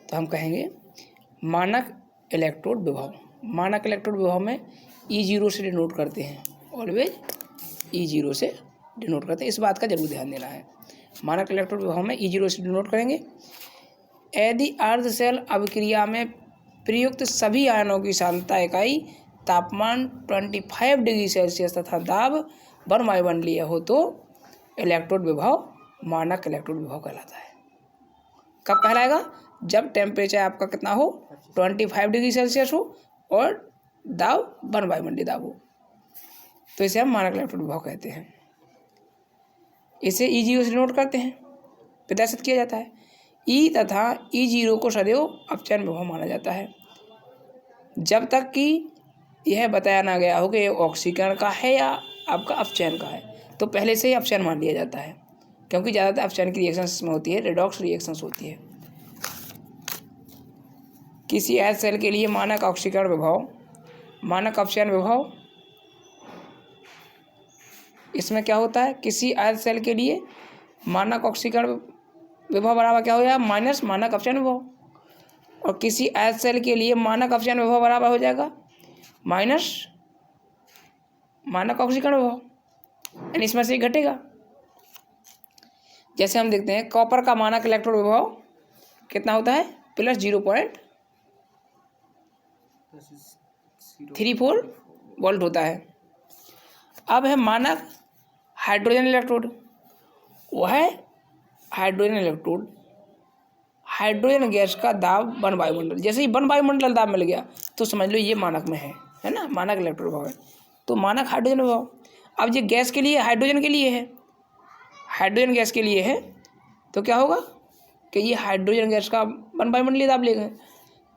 तो हम कहेंगे मानक इलेक्ट्रोड विभव। मानक इलेक्ट्रोड विभव में E0 से डिनोट करते हैं, ऑलवेज E0 से डिनोट करते हैं, इस बात का जरूर ध्यान देना है। मानक इलेक्ट्रोड विभव में E0 से डिनोट करेंगे। यदि अर्ध शेल अभिक्रिया में प्रयुक्त सभी आयनों की सांद्रता इकाई तापमान 25 डिग्री सेल्सियस तथा दाब बरमाइमंडलीय हो तो इलेक्ट्रोड विभव मानक इलेक्ट्रोड विभव कहलाता है। कब कहलाएगा? जब टेम्परेचर आपका कितना हो, 25 डिग्री सेल्सियस हो और दाब बरमाइमंडलीय दाब हो, तो इसे हम मानक इलेक्ट्रोड विभव कहते हैं। इसे E0 से नोट करते हैं, प्रदर्शित किया जाता है। E तथा E0 को सदैव अपचयन विभव माना जाता है जब तक कि यह बताया ना गया हो कि ये ऑक्सीकरण का है या आपका अपचयन का है, तो पहले से ही अपचयन मान लिया जाता है, क्योंकि ज़्यादातर अपचयन की रिएक्शंस में होती है, रेडॉक्स रिएक्शंस होती है। किसी एच सेल के लिए मानक ऑक्सीकरण विभव, मानक अपचयन विभव, इसमें क्या होता है? किसी एच सेल के लिए मानक ऑक्सीकरण विभव बराबर क्या हो जाएगा? माइनस मानक अपचयन विभव। और किसी एच सेल के लिए मानक अपचयन विभव बराबर हो जाएगा माइनस मानक ऑक्सीकरण विभव, यानी इसमें से घटेगा। जैसे हम देखते हैं कॉपर का मानक इलेक्ट्रोड विभव कितना होता है? प्लस 0.34 वोल्ट होता है। अब है मानक हाइड्रोजन इलेक्ट्रोड। वह है हाइड्रोजन इलेक्ट्रोड, हाइड्रोजन गैस का दाब वन वायुमंडल, जैसे ही वन वायुमंडल दाब मिल गया तो समझ लो ये मानक में है ना, मानक इलेक्ट्रोड विभव है। तो मानक हाइड्रोजन विभव, अब ये गैस के लिए, हाइड्रोजन के लिए है, हाइड्रोजन गैस के लिए है, तो क्या होगा कि ये हाइड्रोजन गैस का वन वायुमंडलीय दाब लेंगे।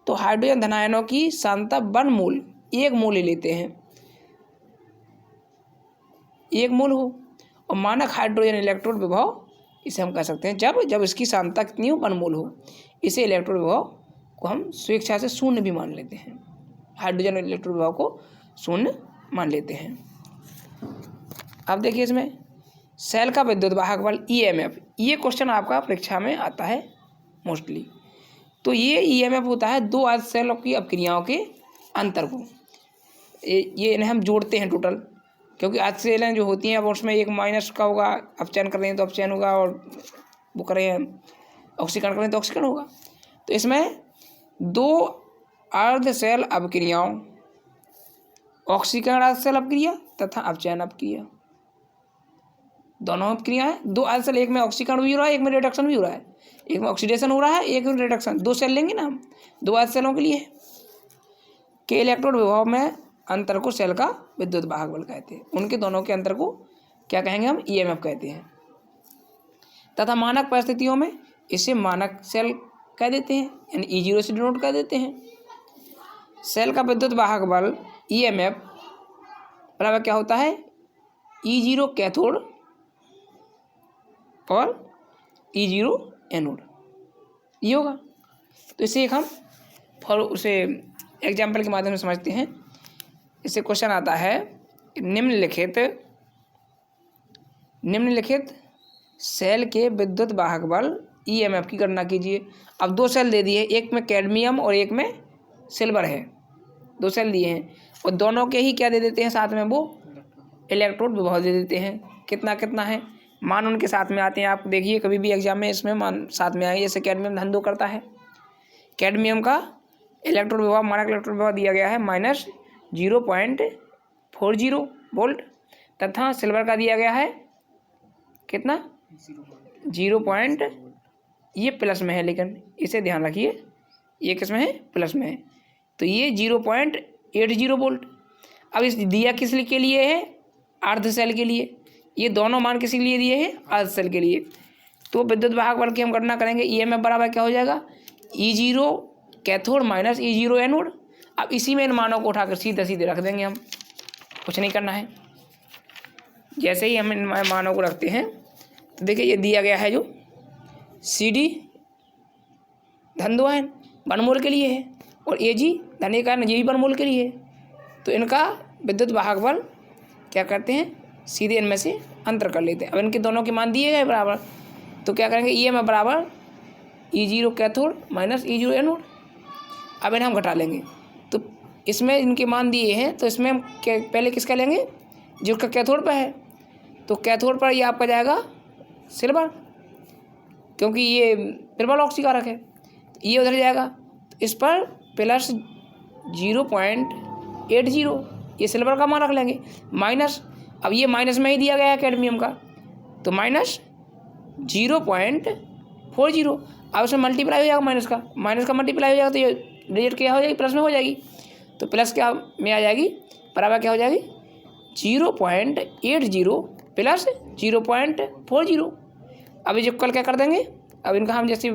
तो हाइड्रोजन धनायनों की सांद्रता 1 मोल, 1 मोल ही लेते हैं, 1 मोल हो। और मानक हाइड्रोजन इलेक्ट्रोड विभव इसे हम कह सकते हैं जब इसकी सांद्रता कितनी हो? 1 मोल हो। इसे इलेक्ट्रोड विभव को हम स्वेच्छा से शून्य भी मान लेते हैं, हाइड्रोजन इलेक्ट्रोड विभव को शून्य मान लेते हैं। अब देखिए इसमें सेल का विद्युत वाहक बल EMF, ये क्वेश्चन आपका परीक्षा में आता है मोस्टली। तो ये EMF होता है दो अर्ध सेलों की अपक्रियाओं के अंतर को, ये इन्हें हम जोड़ते हैं टोटल, क्योंकि अर्ध सेलें जो होती हैं अब उसमें एक माइनस का होगा, अपचयन कर रहे हैं तो अपचयन होगा, और वो कर रहे हैं ऑक्सीकरण कर रहे हैं तो ऑक्सीकरण होगा। तो इसमें दो अर्ध सेल अपक्रियाओं, ऑक्सीकरण अर्ध सेल अपक्रिया तथा अपचयन अपक्रिया, दोनों अपक्रिया है। दो अर्ध सेल, एक में ऑक्सीकरण भी हो रहा है, एक में रिडक्शन भी हो रहा है, एक में ऑक्सीडेशन हो रहा है, एक में रिडक्शन, 2 सेल लेंगे ना हम, 2 अर्ध सेलों के लिए के इलेक्ट्रोड विभव में अंतर को सेल का विद्युत वाहक बल कहते हैं। उनके दोनों के अंतर को क्या कहेंगे हम? EMF कहते हैं। तथा मानक परिस्थितियों में इसे मानक सेल कह देते हैं, यानी E0 से डिनोट कर देते हैं। सेल का विद्युत वाहक बल EMF बराबर क्या होता है? E0 कैथोड और E0 एनोड, ये होगा। तो इसे एक हम उसे एग्जाम्पल के माध्यम से समझते हैं। इससे क्वेश्चन आता है निम्नलिखित सेल के विद्युत वाहक बल EMF की गणना कीजिए। अब 2 सेल दे दिए, एक में कैडमियम और एक में सिल्वर है, 2 सेल दिए हैं, और दोनों के ही क्या दे देते हैं साथ में? वो इलेक्ट्रोड विभव दे देते हैं। कितना कितना है? मान उनके साथ में आते हैं, आप देखिए कभी भी एग्जाम में इसमें मान साथ में आए। जैसे कैडमियम धन 2 करता है, कैडमियम का इलेक्ट्रोड विभव, मानक इलेक्ट्रोड विभव दिया गया है -0.40 वोल्ट, तथा सिल्वर का दिया गया है कितना? 0. ये प्लस में है, लेकिन इसे ध्यान रखिए ये किस में है? प्लस में है। तो ये 0.80 वोल्ट। अब इस दिया किस के लिए है? अर्ध सेल के लिए। ये दोनों मान किसी के लिए दिए हैं? अर्ध सेल के लिए। तो विद्युत वाहक बल की हम गणना करेंगे। EMF बराबर क्या हो जाएगा? E0 cathode minus E0 anode. अब इसी में इन मानों को उठाकर सीधे सीधे रख देंगे, हम कुछ नहीं करना है। जैसे ही हम इन मानों को रखते हैं तो देखिए ये दिया गया है जो CD धन 2 आयन 1 मोल के लिए है, और AG धन 1 आयन, ये भी 1 मोल के लिए है। तो इनका विद्युत वाहक बल क्या करते हैं? सीधे इनमें से अंतर कर लेते हैं। अब इनके दोनों के मान दिए गए बराबर, तो क्या करेंगे? EMF बराबर E0 cathode minus E0 anode. अब इन्हें हम घटा लेंगे, तो इसमें इनके मान दिए हैं, तो इसमें हम पहले किसका लेंगे, जो उसका कैथोड पर है। तो कैथोड पर ये आपका जाएगा सिल्वर, क्योंकि ये प्रबल ऑक्सीकारक है, ये उधर जाएगा। तो इस पर प्लस 0.80 ये सिल्वर का मान रख लेंगे, माइनस, अब ये माइनस में ही दिया गया है कैडमियम का, तो माइनस 0.40। अब उसमें मल्टीप्लाई हो जाएगा माइनस का मल्टीप्लाई हो जाएगा, तो ये डिजिट क्या हो जाएगी, प्लस में हो जाएगी। तो प्लस क्या में आ जाएगी, बराबर क्या हो जाएगी 0.80 प्लस 0.40। अब ये जो कल क्या कर देंगे, अब इनका हम जैसे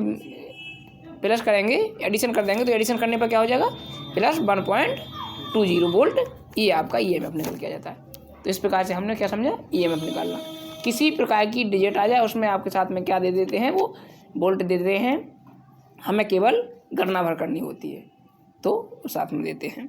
प्लस करेंगे, एडिशन कर देंगे, तो एडिशन करने पर क्या हो जाएगा प्लस 1.20 वोल्ट। ये आपका EMF निकल के आ जाता है। तो इस प्रकार से हमने क्या समझा, EMF निकालना। किसी प्रकार की डिजिट आ जाए उसमें आपके साथ में क्या दे देते हैं, वो वोल्ट दे देते हैं, हमें केवल गणना भर करनी होती है तो साथ में देते हैं।